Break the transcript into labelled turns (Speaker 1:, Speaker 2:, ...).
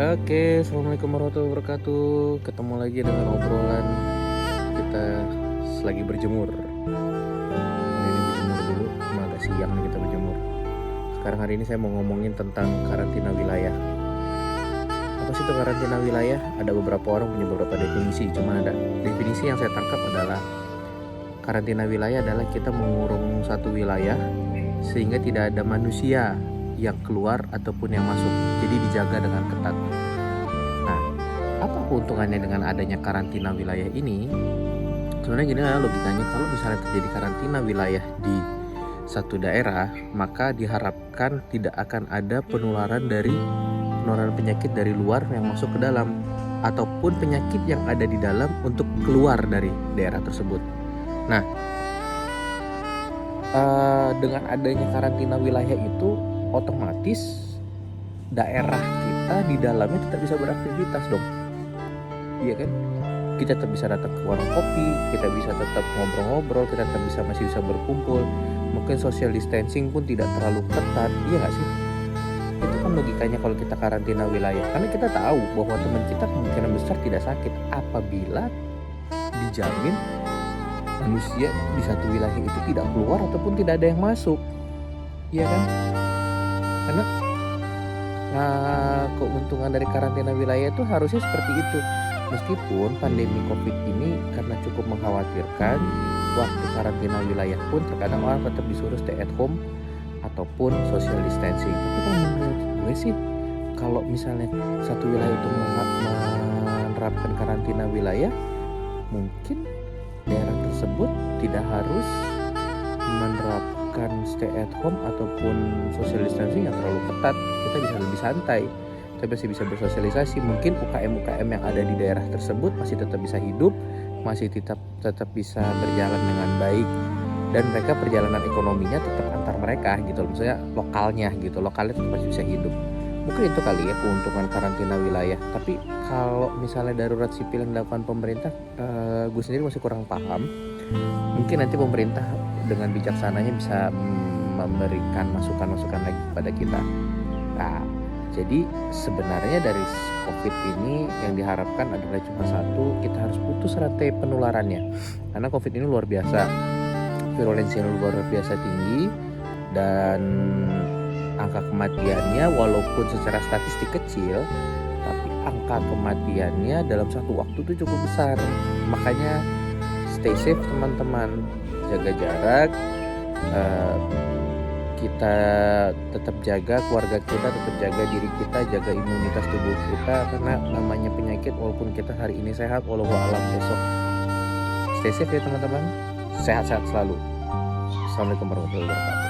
Speaker 1: Oke, assalamualaikum warahmatullahi wabarakatuh. Ketemu lagi dengan obrolan kita selagi berjemur. Ini berjemur dulu, cuma agak siang nih kita berjemur. Sekarang hari ini saya mau ngomongin tentang karantina wilayah. Apa sih itu karantina wilayah? Ada beberapa orang punya beberapa definisi, cuma ada definisi yang saya tangkap adalah karantina wilayah adalah kita mengurung satu wilayah sehingga tidak ada manusia yang keluar ataupun yang masuk, jadi dijaga dengan ketat. Nah, apa keuntungannya dengan adanya karantina wilayah ini? Sebenarnya gini lah logikanya, kalau misalnya terjadi karantina wilayah di satu daerah, maka diharapkan tidak akan ada penularan penyakit dari luar yang masuk ke dalam, ataupun penyakit yang ada di dalam untuk keluar dari daerah tersebut. Nah, dengan adanya karantina wilayah itu otomatis daerah kita di dalamnya tetap bisa beraktivitas dong, iya kan? Kita tetap bisa datang ke warung kopi, kita bisa tetap ngobrol-ngobrol, kita tetap masih bisa berkumpul. Mungkin social distancing pun tidak terlalu ketat, iya nggak sih? Itu kan logikanya kalau kita karantina wilayah, karena kita tahu bahwa teman kita kemungkinan besar tidak sakit apabila dijamin manusia di satu wilayah itu tidak keluar ataupun tidak ada yang masuk, iya kan? Karena keuntungan dari karantina wilayah itu harusnya seperti itu. Meskipun pandemi COVID ini karena cukup mengkhawatirkan, waktu karantina wilayah pun terkadang orang tetap disuruh stay at home ataupun social distancing. Tapi kalau menurut gue sih, kalau misalnya satu wilayah itu menerapkan karantina wilayah, mungkin daerah tersebut tidak harus menerapkan stay at home ataupun social distancing yang terlalu ketat. Kita bisa lebih santai, kita masih bisa bersosialisasi. Mungkin UKM yang ada di daerah tersebut masih tetap bisa hidup, masih tetap bisa berjalan dengan baik, dan mereka perjalanan ekonominya tetap antar mereka gitu, misalnya lokalnya tetap masih bisa hidup. Mungkin itu kali ya keuntungan karantina wilayah. Tapi kalau misalnya darurat sipil yang dilakukan pemerintah, gue sendiri masih kurang paham. Mungkin nanti pemerintah dengan bijaksananya bisa memberikan masukan-masukan lagi kepada kita. Nah, jadi sebenarnya dari COVID ini yang diharapkan adalah cuma satu, kita harus putus rantai penularannya. Karena COVID ini luar biasa, virulensinya luar biasa tinggi, dan angka kematiannya walaupun secara statistik kecil, tapi angka kematiannya dalam satu waktu itu cukup besar. Makanya stay safe teman-teman, jaga jarak, kita tetap jaga keluarga kita, tetap jaga diri kita, jaga imunitas tubuh kita, karena namanya penyakit walaupun kita hari ini sehat, walau alam besok. Stay safe ya teman-teman, sehat-sehat selalu. Assalamualaikum warahmatullahi wabarakatuh.